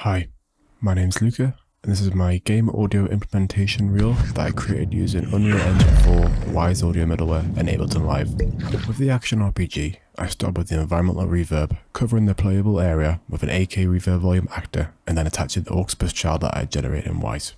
Hi, my name's Luca, and this is my game audio implementation reel that I created using Unreal Engine 4 Wwise audio middleware in Ableton Live. With the action RPG, I started with the environmental reverb, covering the playable area with an AK reverb volume actor, and then attaching the aux bus child that I had generated in Wwise.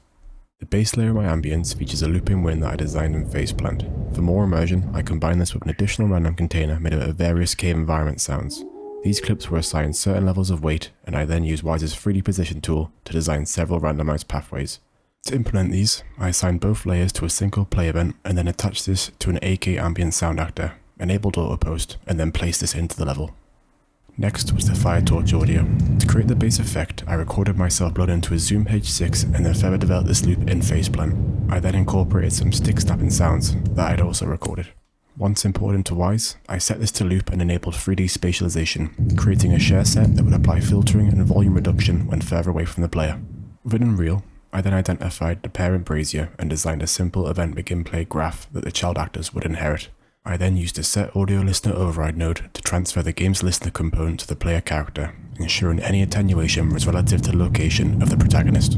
The base layer of my ambience features a looping wind that I designed in Faceplant. For more immersion, I combined this with an additional random container made up of various cave environment sounds. These clips were assigned certain levels of weight, and I then used Wwise's 3D position tool to design several randomized pathways. To implement these, I assigned both layers to a single play event and then attached this to an AK ambient sound actor, enabled auto post, and then placed this into the level. Next was the fire torch audio. To create the base effect, I recorded myself blown into a Zoom H6 and then further developed this loop in Faceplant. I then incorporated some stick snapping sounds that I'd also recorded. Once imported into Wwise, I set this to loop and enabled 3D spatialization, creating a share set that would apply filtering and volume reduction when further away from the player. Within Unreal, I then identified the parent brazier and designed a simple event begin play graph that the child actors would inherit. I then used a set audio listener override node to transfer the game's listener component to the player character, ensuring any attenuation was relative to the location of the protagonist.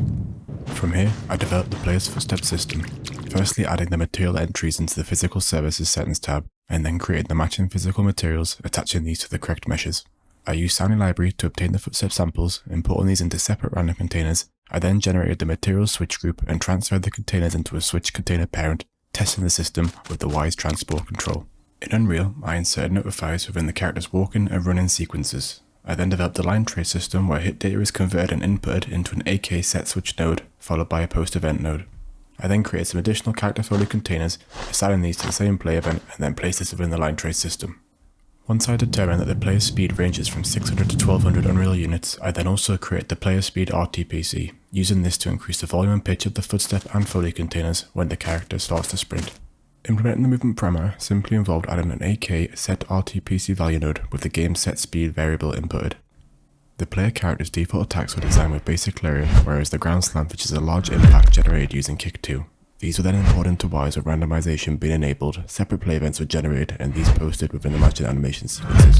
From here, I developed the player's footstep system, firstly adding the material entries into the physical services settings tab, and then creating the matching physical materials, attaching these to the correct meshes. I used Sounding Library to obtain the footstep samples, importing these into separate random containers. I then generated the materials switch group and transferred the containers into a switch container parent, testing the system with the Wwise transport control. In Unreal, I inserted notifiers within the character's walking and running sequences. I then developed a line trace system where hit data is converted and inputted into an AK set switch node, followed by a post event node. I then created some additional character folder containers, assigning these to the same play event, and then placed this within the line trace system. Once I determined that the player speed ranges from 600 to 1200 Unreal units, I then also created the player speed RTPC, using this to increase the volume and pitch of the footstep and foley containers when the character starts to sprint. Implementing the movement parameter simply involved adding an AK set RTPC value node with the game's set speed variable inputted. The player character's default attacks were designed with basic layer, whereas the ground slam features a large impact generated using kick 2. These were then imported into Wwise with randomization being enabled, separate play events were generated, and these posted within the matching animation sequences.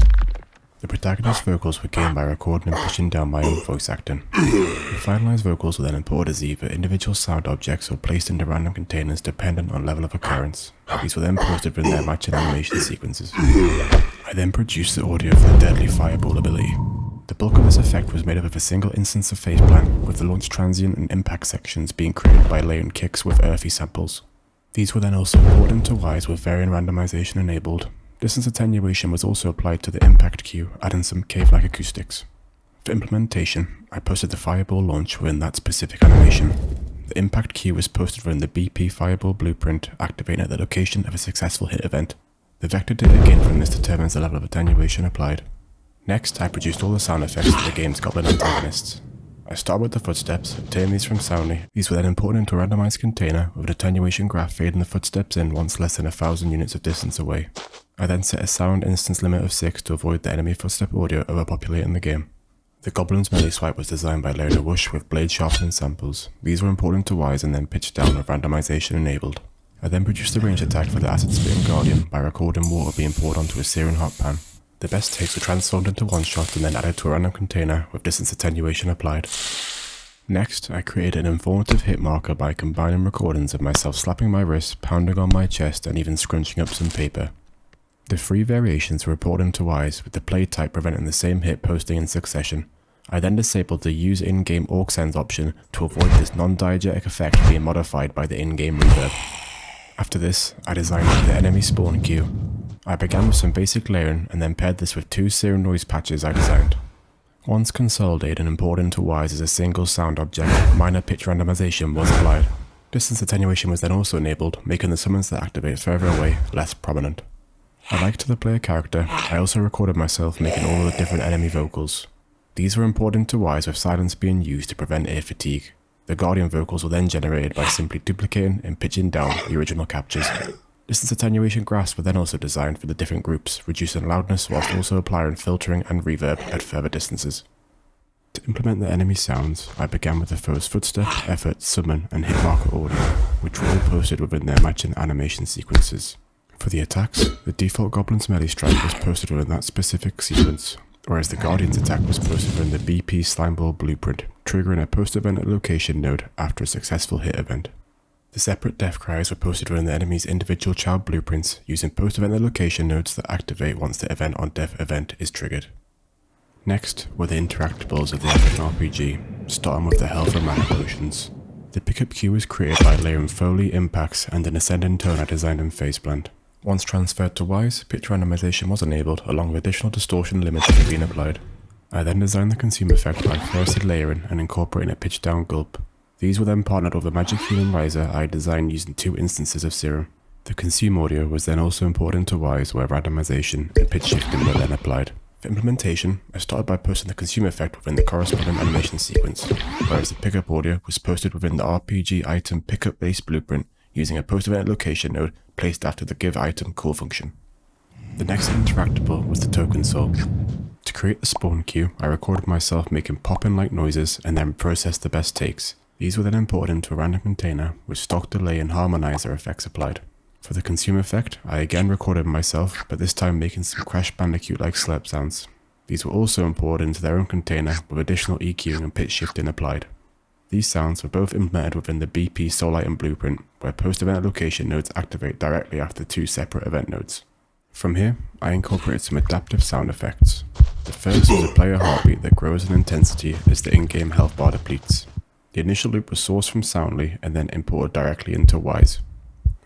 The protagonist's vocals were gained by recording and pushing down my own voice acting. The finalized vocals were then imported as either individual sound objects or placed into random containers dependent on level of occurrence. These were then posted within their matching animation sequences. I then produced the audio for the deadly fireball ability. The bulk of this effect was made up of a single instance of Faceplant, with the launch transient and impact sections being created by layering kicks with earthy samples. These were then also imported into Wwise with variant randomization enabled. Distance attenuation was also applied to the impact cue, adding some cave-like acoustics. For implementation, I posted the fireball launch within that specific animation. The impact cue was posted within the BP fireball blueprint, activating at the location of a successful hit event. The vector data gained from this determines the level of attenuation applied. Next, I produced all the sound effects for the game's goblin antagonists. I started with the footsteps, obtained these from Soundly. These were then imported into a randomized container with an attenuation graph fading the footsteps in once less than 1,000 units of distance away. I then set a sound instance limit of 6 to avoid the enemy footstep audio overpopulating the game. The goblin's melee swipe was designed by layering a whoosh with blade sharpening samples. These were imported into Wwise and then pitched down with randomization enabled. I then produced the range attack for the acid spitting guardian by recording water being poured onto a searing hot pan. The best takes were transformed into one shot and then added to a random container with distance attenuation applied. Next, I created an informative hit marker by combining recordings of myself slapping my wrist, pounding on my chest, and even scrunching up some paper. The 3 variations were reported into Wwise, with the play type preventing the same hit posting in succession. I then disabled the use in-game aux sends option to avoid this non-diegetic effect being modified by the in-game reverb. After this, I designed the enemy spawn cue. I began with some basic layering and then paired this with 2 serum noise patches I designed. Once consolidated and imported into Wwise as a single sound object, minor pitch randomization was applied. Distance attenuation was then also enabled, making the summons that activate further away less prominent. Alike to the player character, I also recorded myself making all of the different enemy vocals. These were imported into Wwise with silence being used to prevent ear fatigue. The guardian vocals were then generated by simply duplicating and pitching down the original captures. Distance attenuation graphs were then also designed for the different groups, reducing loudness whilst also applying filtering and reverb at further distances. To implement the enemy sounds, I began with the foe's footstep, effort, summon, and hit marker audio, which were all posted within their matching animation sequences. For the attacks, the default goblin's melee strike was posted within that specific sequence. whereas the Guardian's attack was posted within the BP Slimeball blueprint, triggering a post-event location node after a successful hit event. The separate death cries were posted within the enemy's individual child blueprints using post-event location nodes that activate once the event on death event is triggered. Next were the interactables of the action RPG, starting with the health and mana potions. The pickup queue was created by layering Foley impacts and an ascending tone I designed in Faceblend. Once transferred to Wwise, pitch randomization was enabled along with additional distortion limits being applied. I then designed the consume effect by firstly layering and incorporating a pitch down gulp. These were then partnered with a magic healing riser I designed using 2 instances of serum. The consume audio was then also imported into Wwise where randomization and pitch shifting were then applied. For implementation, I started by posting the consume effect within the corresponding animation sequence, whereas the pickup audio was posted within the RPG item pickup based blueprint using a post-event location node placed after the give item call function. The next interactable was the token soul. To create the spawn queue, I recorded myself making popping like noises and then processed the best takes. These were then imported into a random container with stock delay and harmonizer effects applied. For the consume effect, I again recorded myself, but this time making some Crash Bandicoot-like slurp sounds. These were also imported into their own container with additional EQing and pitch shifting applied. These sounds were both implemented within the BP Soul Item blueprint, where post-event location nodes activate directly after 2 separate event nodes. From here, I incorporated some adaptive sound effects. The first is a player heartbeat that grows in intensity as the in-game health bar depletes. The initial loop was sourced from Soundly and then imported directly into Wwise.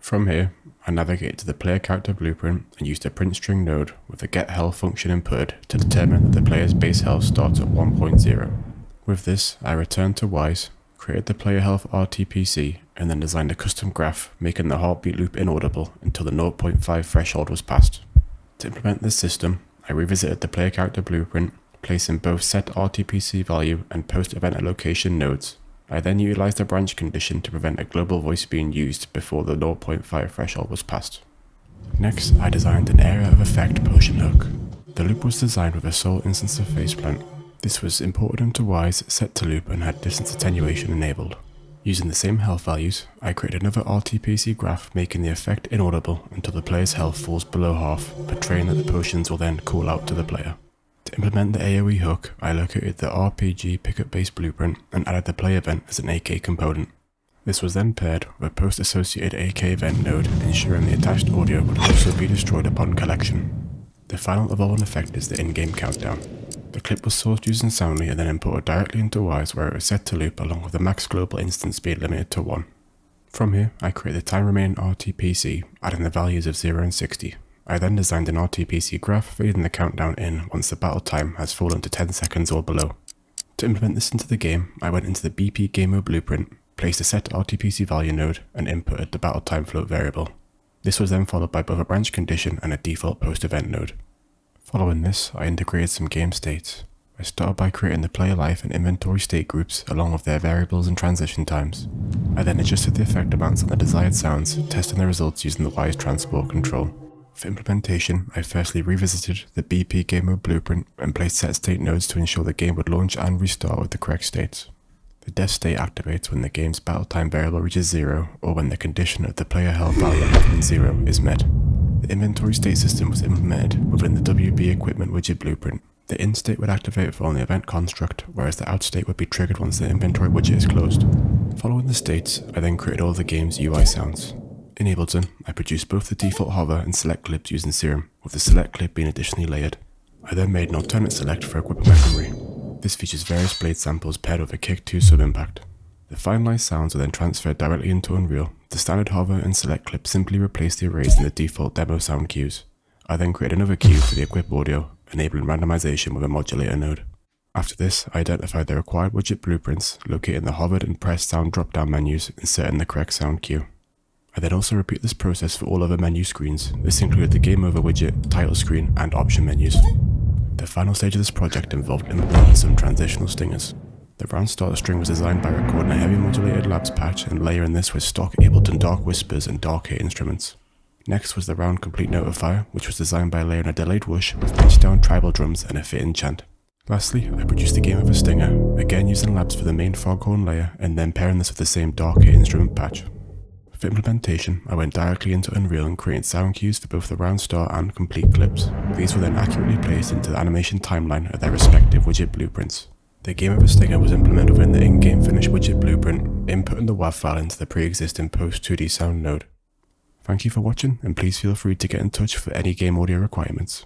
From here, I navigated to the player character blueprint and used a print string node with the get health function inputted to determine that the player's base health starts at 1.0. With this, I returned to Wwise, created the player health RTPC, and then designed a custom graph making the heartbeat loop inaudible until the 0.5 threshold was passed. To implement this system, I revisited the player character blueprint, placing both set RTPC value and post-event location nodes. I then utilized a branch condition to prevent a global voice being used before the 0.5 threshold was passed. Next, I designed an area of effect potion hook. The loop was designed with a sole instance of faceplant. This was imported into Wwise, set to loop, and had distance attenuation enabled. Using the same health values, I created another RTPC graph making the effect inaudible until the player's health falls below half, portraying that the potions will then call out to the player. To implement the AoE hook, I located the RPG pickup based blueprint and added the play event as an AK component. This was then paired with a post-associated AK event node, ensuring the attached audio would also be destroyed upon collection. The final evolving effect is the in-game countdown. The clip was sourced using Soundly and then imported directly into Wwise where it was set to loop along with the max global instance speed limited to 1. From here, I created the time remaining RTPC, adding the values of 0 and 60. I then designed an RTPC graph feeding the countdown in once the battle time has fallen to 10 seconds or below. To implement this into the game, I went into the BP Game Mode blueprint, placed a set RTPC value node, and inputted the battle time float variable. This was then followed by both a branch condition and a default post-event node. Following this, I integrated some game states. I started by creating the player life and inventory state groups along with their variables and transition times. I then adjusted the effect amounts on the desired sounds, testing the results using the Wwise transport control. For implementation, I firstly revisited the BP Game Mode blueprint and placed set state nodes to ensure the game would launch and restart with the correct states. The death state activates when the game's battle time variable reaches 0 or when the condition of the player health value equaling 0 is met. The inventory state system was implemented within the WB equipment widget blueprint. The in state would activate for only event construct, whereas the out state would be triggered once the inventory widget is closed. Following the states, I then created all the game's UI sounds. In Ableton, I produced both the default hover and select clips using Serum, with the select clip being additionally layered. I then made an alternate select for equipment weaponry. This features various blade samples paired with a Kick 2 sub-impact. The finalized sounds are then transferred directly into Unreal. The standard hover and select clip simply replace the arrays in the default demo sound cues. I then created another cue for the equip audio, enabling randomization with a modulator node. After this, I identified the required widget blueprints, locating the hovered and pressed sound drop-down menus, inserting the correct sound cue. I then also repeat this process for all other menu screens. This included the Game Over widget, title screen, and option menus. The final stage of this project involved implementing some transitional stingers. The round starter string was designed by recording a heavy modulated labs patch and layering this with stock Ableton Dark Whispers and Dark Hit instruments. Next was the round complete notifier, which was designed by layering a delayed whoosh with pitched down tribal drums and a fitting chant. Lastly, I produced the Game Over stinger, again using labs for the main foghorn layer and then pairing this with the same Dark Hit instrument patch. For implementation, I went directly into Unreal and created sound cues for both the round star and complete clips. These were then accurately placed into the animation timeline of their respective widget blueprints. The game of a stinger was implemented within the in-game finished widget blueprint, inputting the WAV file into the pre-existing post 2D sound node. Thank you for watching, and please feel free to get in touch for any game audio requirements.